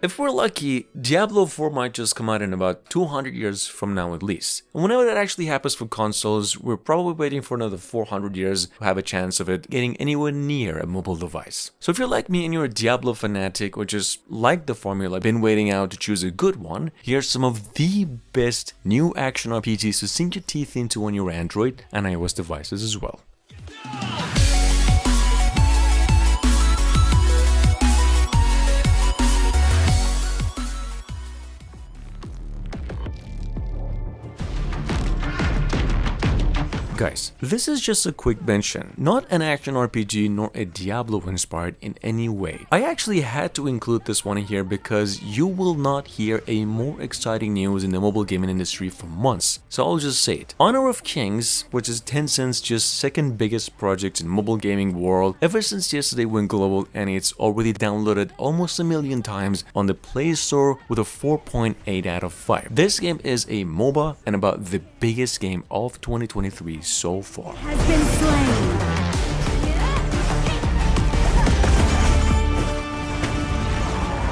If we're lucky, Diablo 4 might just come out in about 200 years from now at least. And whenever that actually happens for consoles, we're probably waiting for another 400 years to have a chance of it getting anywhere near a mobile device. So if you're like me and you're a Diablo fanatic or just like the formula, been waiting out to choose a good one, here's some of the best new action RPGs to sink your teeth into on your Android and iOS devices as well. Guys, this is just a quick mention, not an action RPG nor a Diablo inspired in any way. I actually had to include this one here because you will not hear a more exciting news in the mobile gaming industry for months, so I'll just say it. Honor of Kings, which is Tencent's just second biggest project in mobile gaming world, ever since yesterday went global and it's already downloaded almost 1 million times on the Play Store with a 4.8 out of 5. This game is a MOBA and about the biggest game of 2023 so far. Has been slain.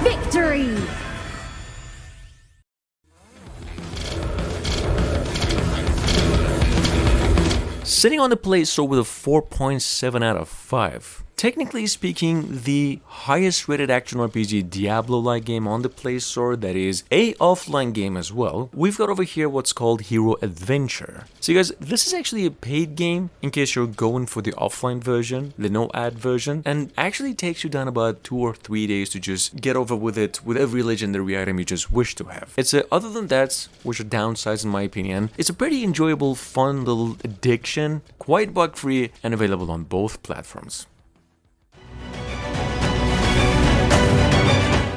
Victory! Sitting on the Play Store with a 4.7 out of 5. Technically speaking, the highest rated action RPG Diablo-like game on the Play Store, that is a offline game as well. We've got over here what's called Hero Adventure. So you guys, this is actually a paid game in case you're going for the offline version, the no ad version, and actually takes you down about 2 or 3 days to just get over with it with every legendary item you just wish to have. It's other than that, which are downsides in my opinion, it's a pretty enjoyable, fun little addiction, quite bug-free and available on both platforms.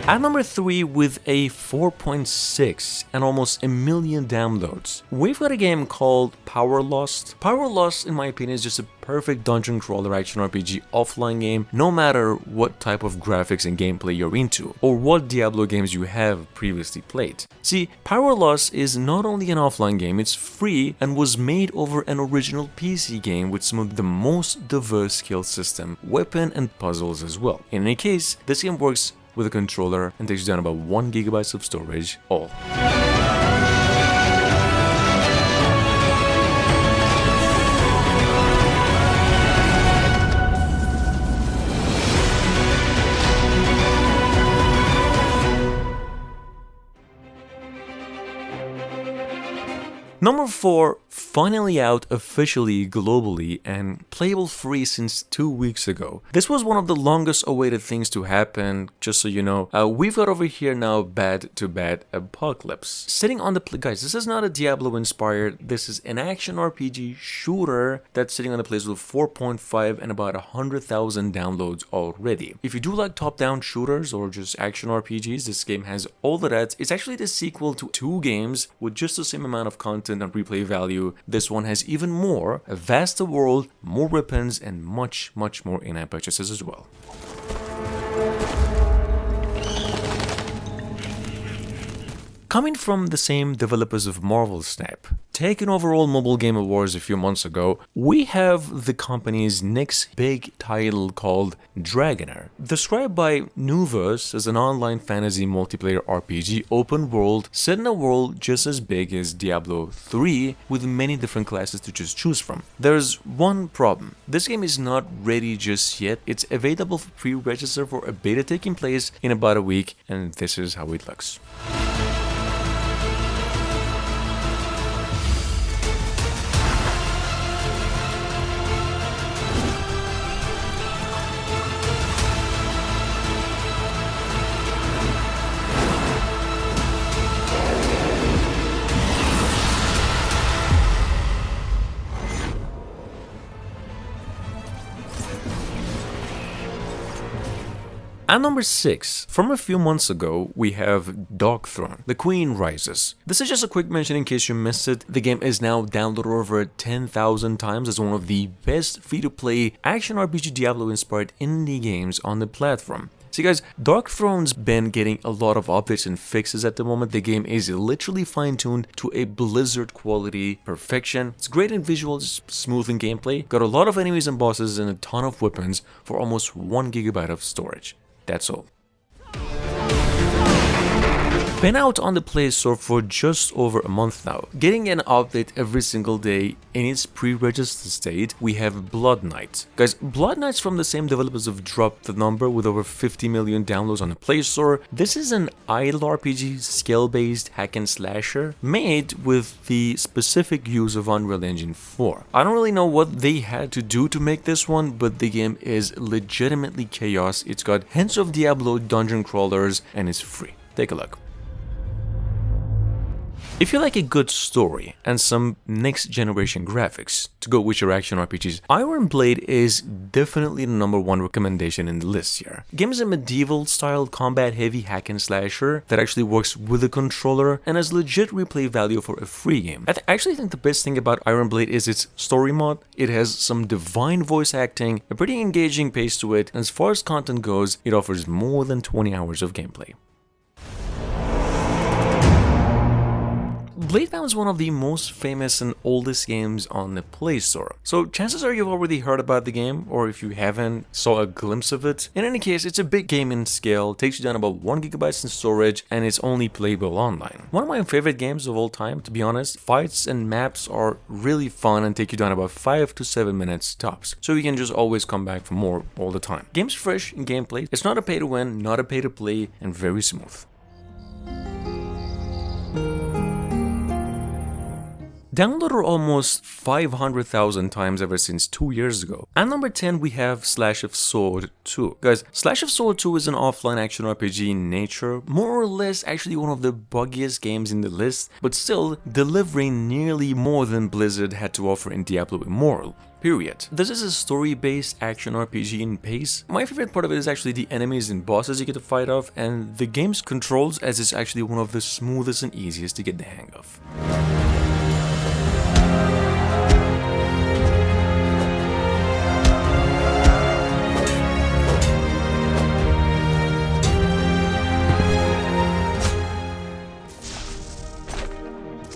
At number 3 with a 4.6 and almost 1 million downloads, we've got a game called Powerlust. Powerlust, in my opinion, is just a perfect dungeon crawler action RPG offline game, no matter what type of graphics and gameplay you're into, or what Diablo games you have previously played. See, Powerlust is not only an offline game, it's free and was made over an original PC game with some of the most diverse skill system, weapon and puzzles as well. In any case, this game works with a controller and takes down about 1 GB of storage all. Number 4, finally out officially globally and playable free since 2 weeks ago. This was one of the longest awaited things to happen, just so you know. We've got over here now Bad to Bad Apocalypse. Sitting on the guys, this is not a Diablo inspired, this is an action RPG shooter that's sitting on the place with 4.5 and about 100,000 downloads already. If you do like top-down shooters or just action RPGs, this game has all of that. It's actually the sequel to 2 games with just the same amount of content and replay value. This one has even more, a vaster world, more weapons, and much more in-app purchases as well. Coming from the same developers of Marvel Snap, taking over all mobile game awards a few months ago, we have the company's next big title called Dragonheir. Described by Nuverse as an online fantasy multiplayer RPG open world set in a world just as big as Diablo 3 with many different classes to just choose from. There's one problem. This game is not ready just yet. It's available for pre-register for a beta taking place in about a week, and this is how it looks. At number 6, from a few months ago, we have Dogthrone, The Queen Rises. This is just a quick mention in case you missed it. The game is now downloaded over 10,000 times as one of the best free-to-play action RPG Diablo-inspired indie games on the platform. See guys, Darkthrone's been getting a lot of updates and fixes at the moment. The game is literally fine-tuned to a Blizzard quality perfection. It's great in visuals, smooth in gameplay, got a lot of enemies and bosses and a ton of weapons for almost 1 GB of storage. That's all. Been out on the Play Store for just over a month now, getting an update every single day. In its pre-registered state, we have Blood Knight. Guys, Blood Knight's from the same developers of Drop the Number with over 50 million downloads on the Play Store. This is an idle RPG, scale-based hack and slasher made with the specific use of Unreal Engine 4. I don't really know what they had to do to make this one, but the game is legitimately chaos. It's got hints of Diablo dungeon crawlers and is free. Take a look. If you like a good story and some next generation graphics to go with your action RPGs, Iron Blade is definitely the #1 recommendation in the list here. The game is a medieval style combat heavy hack and slasher that actually works with a controller and has legit replay value for a free game. I actually think the best thing about Iron Blade is its story mod. It has some divine voice acting, a pretty engaging pace to it, and as far as content goes, it offers more than 20 hours of gameplay. Bladebound is one of the most famous and oldest games on the Play Store, so chances are you've already heard about the game, or if you haven't, saw a glimpse of it. In any case, it's a big game in scale, takes you down about 1 GB in storage, and it's only playable online. One of my favorite games of all time, to be honest. Fights and maps are really fun and take you down about 5 to 7 minutes tops, so you can just always come back for more all the time. Game's fresh in gameplay, it's not a pay to win, not a pay to play, and very smooth. Downloaded almost 500,000 times ever since 2 years ago. At number 10 we have Slash of Sword 2. Guys, Slash of Sword 2 is an offline action RPG in nature, more or less actually one of the buggiest games in the list, but still delivering nearly more than Blizzard had to offer in Diablo Immortal. Period. This is a story-based action RPG in pace. My favorite part of it is actually the enemies and bosses you get to fight off, and the game's controls, as it's actually one of the smoothest and easiest to get the hang of.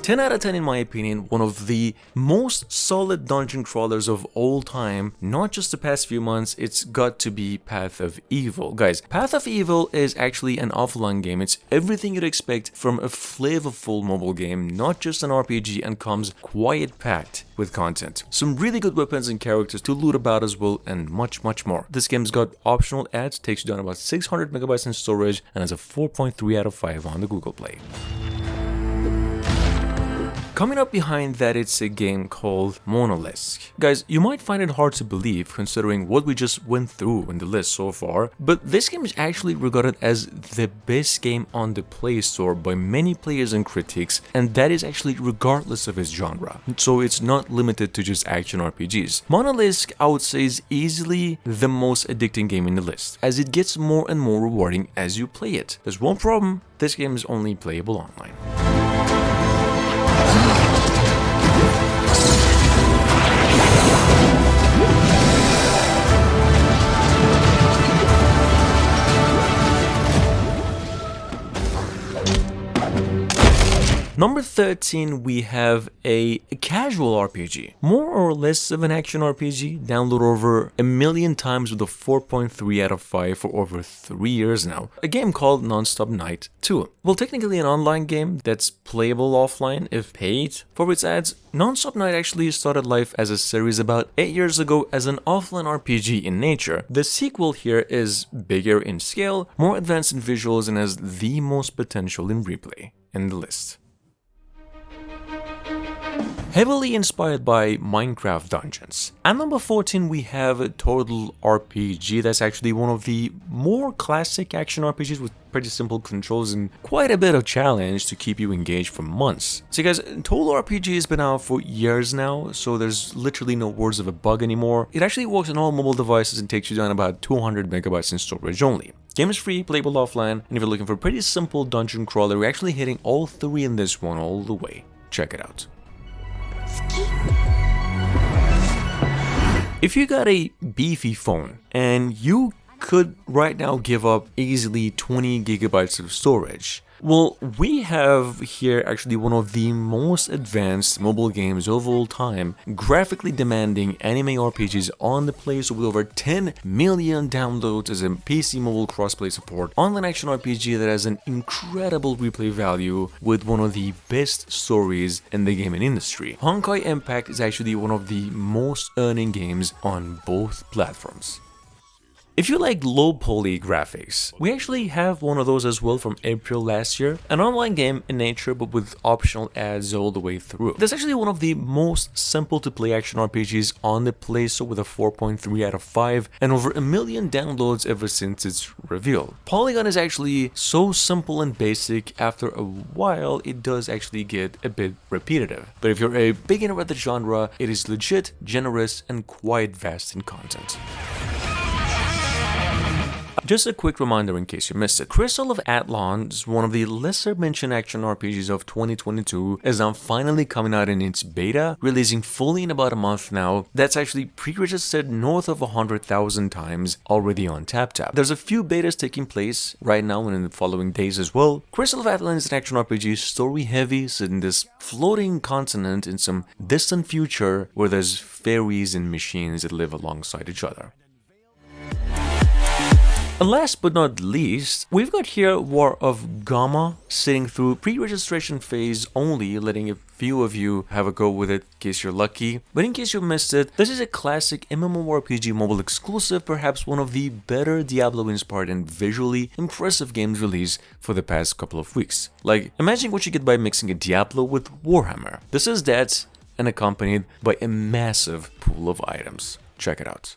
Ten out of 10 in my opinion, one of the most solid dungeon crawlers of all time, not just the past few months, it's got to be Path of Evil. Guys, Path of Evil is actually an Avalon game. It's everything you'd expect from a flavorful mobile game, not just an RPG, and comes quite packed with content. Some really good weapons and characters to loot about as well, and much more. This game's got optional ads, takes you down about 600 MB in storage, and has a 4.3 out of 5 on the Google Play. Coming up behind that, it's a game called Monolith. Guys, you might find it hard to believe considering what we just went through in the list so far, but this game is actually regarded as the best game on the Play Store by many players and critics, and that is actually regardless of its genre, so it's not limited to just action RPGs. Monolith, I would say, is easily the most addicting game in the list, as it gets more and more rewarding as you play it. There's one problem, this game is only playable online. Number 13, we have a casual RPG, more or less of an action RPG, downloaded over 1 million times with a 4.3 out of 5 for over 3 years now. A game called NonStop Knight 2. Well, technically an online game that's playable offline if paid for its ads. NonStop Knight actually started life as a series about 8 years ago as an offline RPG in nature. The sequel here is bigger in scale, more advanced in visuals, and has the most potential in replay in the list. Heavily inspired by Minecraft dungeons. At number 14 we have a Total RPG. That's actually one of the more classic action RPGs with pretty simple controls and quite a bit of challenge to keep you engaged for months. So guys, Total RPG has been out for years now, so there's literally no words of a bug anymore. It actually works on all mobile devices and takes you down about 200 MB in storage only. Game is free, playable offline, and if you're looking for a pretty simple dungeon crawler, we're actually hitting all 3 in this one all the way. Check it out. If you got a beefy phone and you could right now give up easily 20 GB of storage, Well, we have here actually one of the most advanced mobile games of all time, graphically demanding anime RPGs on the Play Store with over 10 million downloads as a PC mobile crossplay support, online action RPG that has an incredible replay value with one of the best stories in the gaming industry. Honkai Impact is actually one of the most earning games on both platforms. If you like low poly graphics, we actually have one of those as well from April last year, an online game in nature but with optional ads all the way through. That's actually one of the most simple to play action RPGs on the Play Store with a 4.3 out of 5 and over 1 million downloads ever since its reveal. Polygon is actually so simple and basic, after a while it does actually get a bit repetitive. But if you're a beginner at the genre, it is legit, generous and quite vast in content. Just a quick reminder in case you missed it, Crystal of Avalon is one of the lesser mentioned action RPGs of 2022, is now finally coming out in its beta, releasing fully in about a month now. That's actually pre-registered north of 100,000 times already on TapTap. There's a few betas taking place right now and in the following days as well. Crystal of Avalon is an action RPG, story heavy, set in this floating continent in some distant future where there's fairies and machines that live alongside each other. And last but not least, we've got here War of Gamma, sitting through pre-registration phase only, letting a few of you have a go with it in case you're lucky. But in case you missed it, this is a classic MMORPG mobile exclusive, perhaps one of the better Diablo-inspired and visually impressive games released for the past couple of weeks. Like, imagine what you get by mixing a Diablo with Warhammer. This is that, and accompanied by a massive pool of items. Check it out.